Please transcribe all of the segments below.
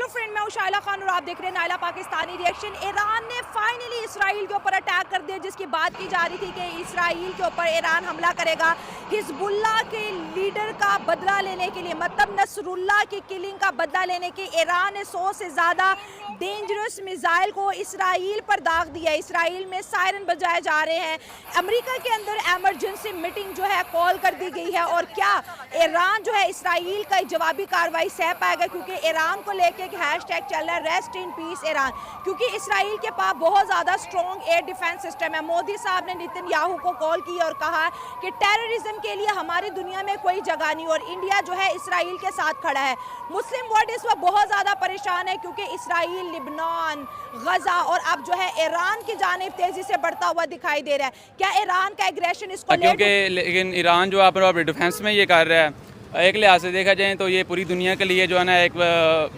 Friend, मैं हूं शाइला खान और आप देख रहे हैं नायला पाकिस्तानी रिएक्शन। ईरान ने फाइनली इसराइल के ऊपर अटैक कर दिया, जिसकी बात की जा रही थी कि इसराइल के ऊपर ईरान हमला करेगा हिजबुल्लाह के लीडर का बदला लेने के लिए, मतलब नसरुल्लाह की किलिंग का बदला लेने के। ईरान ने 100 से ज़्यादा डेंजरस मिसाइल को इसराइल पर दाग दिया। इसराइल में सायरन बजाए जा रहे हैं। अमेरिका के अंदर एमरजेंसी मीटिंग जो है कॉल कर दी गई है। और क्या ईरान जो है इसराइल का जवाबी कार्रवाई सह पाएगा, क्योंकि ईरान को लेके एक हैशटैग चल रहा है रेस्ट इन पीस ईरान, क्योंकि इसराइल के पास बहुत ज़्यादा स्ट्रॉन्ग एयर डिफेंस सिस्टम है। मोदी साहब ने नेतन्याहू को कॉल की और कहा कि टेररिज्म के लिए हमारी दुनिया में कोई जगह नहीं, और इंडिया जो है इसराइल के साथ खड़ा है। मुस्लिम वर्ल्ड इस वक्त बहुत ज़्यादा परेशान है, क्योंकि इसराइल, लिबनान, गजा और अब जो है ईरान की जानिब तेजी से बढ़ता हुआ दिखाई दे रहा है। क्या ईरान का एग्रेशन इसको लेकिन ईरान जो अपने डिफेंस में ये कर रहा है, एक लिहाज से देखा जाए तो ये पूरी दुनिया के लिए जो है ना एक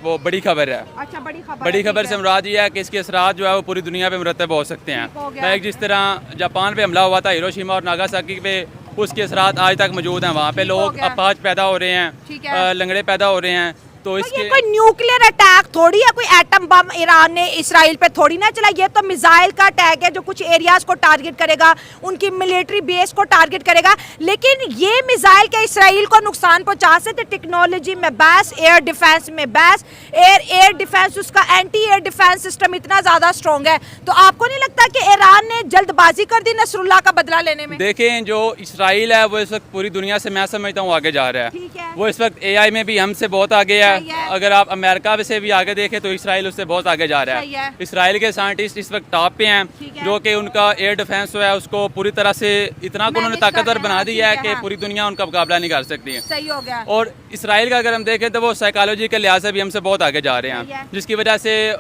वो बड़ी खबर है। अच्छा, बड़ी खबर से मुराद ये है कि इसके असरात जो है वो पूरी दुनिया पे मुरतब हो सकते हैं। जिस तरह जापान पे हमला हुआ था हिरोशिमा और नागासाकी पे, उसके असरात आज तक मौजूद हैं। वहाँ पे लोग अपाहज पैदा हो रहे हैं, लंगड़े पैदा हो रहे हैं। तो ये कोई न्यूक्लियर अटैक थोड़ी है, कोई एटम बम ईरान ने इसराइल पे थोड़ी ना चला। ये तो मिसाइल का अटैक है जो कुछ एरियाज को टारगेट करेगा, उनकी मिलिट्री बेस को टारगेट करेगा। लेकिन ये मिसाइल क्या इसराइल को नुकसान पहुंचा सकते? टेक्नोलॉजी में बहस, एयर डिफेंस में बहस, एयर डिफेंस, उसका एंटी एयर डिफेंस सिस्टम इतना ज्यादा स्ट्रॉन्ग है। तो आपको नहीं लगता कि ईरान ने जल्दबाजी कर दी नसरुल्लाह का बदला लेने में? देखें, जो इसराइल है वो इस वक्त पूरी दुनिया से मैं समझता हूँ आगे जा रहा है। वो इस वक्त AI में भी हमसे बहुत आगे है। अगर आप अमेरिका से भी आगे देखें तो इसराइल उससे बहुत आगे जा रहा है। इसराइल के साइंटिस्ट इस वक्त टॉप पे हैं, जो कि उनका एयर डिफेंस जो है उसको पूरी तरह से इतना उन्होंने ताकतवर बना दिया है कि पूरी दुनिया उनका मुकाबला नहीं कर सकती है। सही हो गया। और इसराइल का अगर हम देखें तो वो साइकोलॉजी के लिहाज से भी हमसे बहुत आगे जा रहे हैं, जिसकी वजह से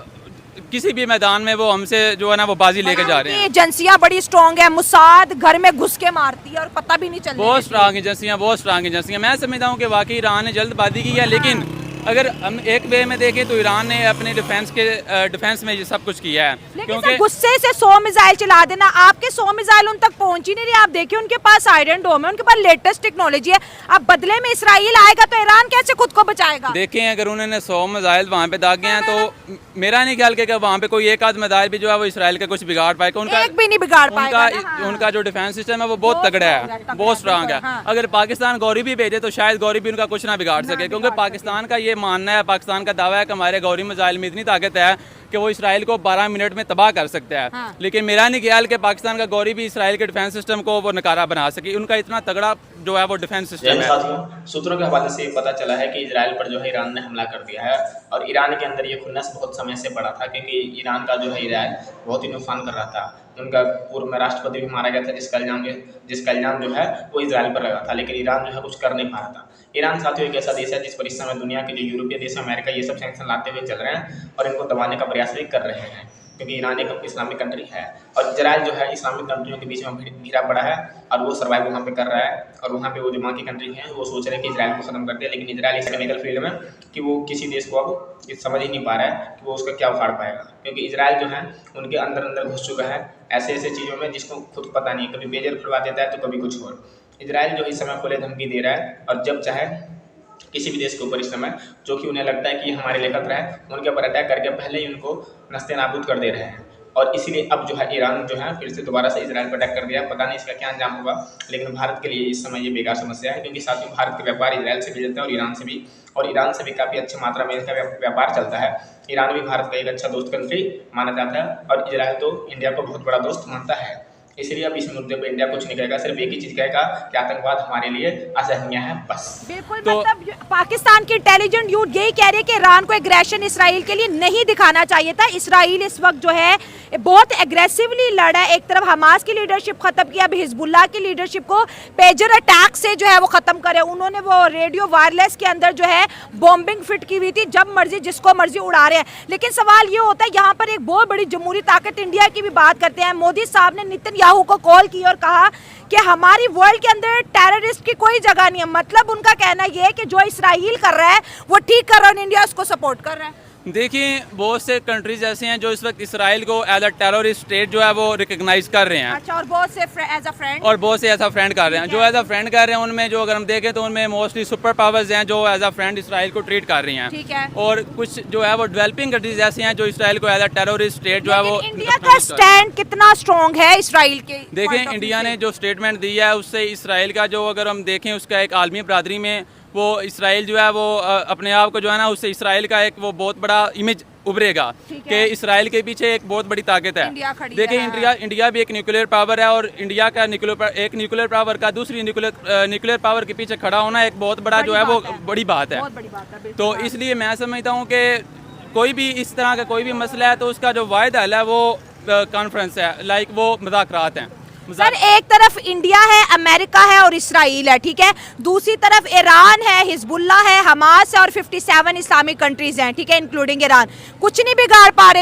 किसी भी मैदान में वो हमसे जो है ना वो बाजी लेके जा रहे हैं। एजेंसियां बड़ी स्ट्रॉन्ग है, मुसाद घर में घुस के मारती है और पता भी नहीं चलता। बहुत स्ट्रॉन्ग एजेंसियां। मैं समझता हूँ कि वाकई ईरान ने जल्दबाजी की है, लेकिन अगर हम एक वे में देखें तो ईरान ने अपने डिफेंस में ये सब कुछ किया है। क्योंकि गुस्से से 100 मिसाइल चला देना, आपके 100 मिसाइल उन तक पहुंच ही नहीं रही। आप देखिए उनके पास आयरन डोम है, उनके पास लेटेस्ट टेक्नोलॉजी है। अब बदले में इसराइल आएगा तो ईरान कैसे खुद को बचाएगा? देखें, अगर उन्होंने 100 मिसाइल वहाँ पे दागे हैं तो मेरा नहीं ख्याल कि वहाँ पे कोई एक आध मिसाइल भी जो है वो इसराइल का कुछ बिगाड़ पाएगा। उनका एक भी नहीं बिगाड़ पाएगा। उनका जो डिफेंस सिस्टम है वो बहुत तगड़ा है, बहुत स्ट्रांग है। अगर पाकिस्तान गौरी भी भेजे तो शायद गौरी भी उनका कुछ ना बिगाड़ सके, क्योंकि पाकिस्तान का ये मानना है, पाकिस्तान का दावा है कि हमारे गौरी मिसाइल में इतनी ताकत है कि वो इसराइल को 12 मिनट में तबाह कर सकता है। लेकिन मेरा नहीं ख्याल कि पाकिस्तान का गौरी भी इसराइल के डिफेंस सिस्टम को वो नकारा बना सके। उनका इतना तगड़ा जो है वो डिफेंस सिस्टम है। साथियों, सूत्रों के हवाले से पता चला है कि इजराइल पर जो है ईरान ने हमला कर दिया है, और ईरान के अंदर ये खुन्नस बहुत समय से बड़ा था, क्योंकि ईरान का जो है इजराइल बहुत ही नुकसान कर रहा था। उनका पूर्व में राष्ट्रपति भी मारा गया था, जिसका इल्जाम जो है वो इजराइल पर लगा था, लेकिन ईरान जो है कुछ कर नहीं पा रहा था। ईरान साथियों एक ऐसा देश है जिस पर इस समय दुनिया के जो यूरोपीय देश, अमेरिका, ये सब सैंक्शन लाते हुए चल रहे हैं और इनको दबाने का प्रयास भी कर रहे हैं, क्योंकि ईरान एक इस्लामिक कंट्री है और इजराइल जो है इस्लामिक कंट्रियों के बीच में घिरा पड़ा है, और वो सर्वाइव वहाँ पे कर रहा है। और वहाँ पे वो जो बाकी कंट्री हैं वो सोच रहे हैं कि इजराइल को खत्म कर दे, लेकिन इजराइल इस टेक्निकल फील्ड में कि वो किसी देश को अब समझ ही नहीं पा रहा है कि वो उसका क्या उखाड़ पाएगा, क्योंकि इजराइल जो है उनके अंदर घुस चुका है ऐसे चीज़ों में जिसको खुद पता नहीं, कभी बेजर फुलवा देता है तो कभी कुछ और। इजराइल जो इस समय खुले धमकी दे रहा है, और जब चाहे किसी भी देश के ऊपर इस समय जो कि उन्हें लगता है कि हमारे लिए खतरा है, उनके ऊपर अटैक करके पहले ही उनको नस्ते नाबूद कर दे रहे हैं। और इसीलिए अब जो है ईरान जो है फिर से दोबारा से इजराइल पर अटैक कर दिया। पता नहीं इसका क्या अंजाम होगा, लेकिन भारत के लिए इस समय ये बेकार समस्या है, क्योंकि साथ ही भारत के व्यापार इजराइल से भी चलता है और ईरान से भी काफ़ी अच्छी मात्रा में इसका व्यापार चलता है। ईरान भी भारत का एक अच्छा दोस्त कंट्री माना जाता है, और इजराइल तो इंडिया को बहुत बड़ा दोस्त मानता है। इसलिए अब इस मुद्दे पर इंडिया कुछ नहीं कहेगा, सिर्फ एक ही चीज कहेगा कि आतंकवाद हमारे लिए असहनीय है, बस। बिल्कुल। तो मतलब पाकिस्तान की इंटेलिजेंट यूथ यही कह रही है कि ईरान को एग्रेशन इसराइल के लिए नहीं दिखाना चाहिए था। इसराइल इस वक्त जो है बहुत एग्रेसिवली लड़ा है। एक तरफ हमास की लीडरशिप खत्म किया, अब हिजबुल्लाह की लीडरशिप को पेजर अटैक से जो है वो खत्म करे। उन्होंने वो रेडियो वायरलेस के अंदर जो है बॉम्बिंग फिट की हुई थी, जब मर्जी जिसको मर्जी उड़ा रहे हैं। लेकिन सवाल ये होता है, यहाँ पर एक बहुत बड़ी जमहूरी ताकत इंडिया की भी बात करते हैं। मोदी साहब ने नेतन्याहू को कॉल की और कहा कि हमारी वर्ल्ड के अंदर टेररिस्ट की कोई जगह नहीं है। मतलब उनका कहना यह है कि जो इसराइल कर रहा है वो ठीक कर रहा है और इंडिया उसको सपोर्ट कर रहा है। देखिए बहुत से कंट्रीज ऐसे हैं जो इस वक्त इसराइल को एज अ टेररिस्ट स्टेट जो है वो रिकग्नाइज कर रहे हैं, अच्छा, और बहुत से एज अ फ्रेंड, और बहुत से एज अ फ्रेंड कर रहे हैं। जो एज अ फ्रेंड कर रहे हैं उनमें जो अगर हम देखें तो उनमें मोस्टली सुपर पावर्स हैं जो एज अ फ्रेंड इसराइल को ट्रीट कर रही हैं, ठीक है। और कुछ जो है वो डेवलपिंग कंट्रीज ऐसी हैं जो इसराइल को एज अ टेररिस्ट स्टेट जो है वो इंडिया का स्टैंड कितना स्ट्रॉन्ग है इसराइल के? देखें इंडिया ने जो स्टेटमेंट दिया है उससे इसराइल का जो अगर हम देखें उसका एक आलमी बरादरी में वो इसराइल जो है वो अपने आप को जो है ना उससे इसराइल का एक वो बहुत बड़ा इमेज उभरेगा कि इसराइल के पीछे एक बहुत बड़ी ताकत है। देखिए इंडिया भी एक न्यूक्लियर पावर है और इंडिया का एक न्यूक्लियर पावर का दूसरी न्यूक्लियर पावर के पीछे खड़ा होना एक बहुत बड़ा जो है वो बड़ी बात है। तो इसलिए मैं समझता हूँ कि कोई भी इस तरह का कोई भी मसला है तो उसका जो वाहिद हल है वो कॉन्फ्रेंस है, लाइक वो मुज़ाकरात हैं। सर एक तरफ इंडिया है, अमेरिका है और इसराइल है, ठीक है, दूसरी तरफ ईरान है, हिजबुल्ला है, हमास है और 57 इस्लामिक कंट्रीज हैं, ठीक है, इंक्लूडिंग ईरान। कुछ नहीं बिगाड़ पा रहे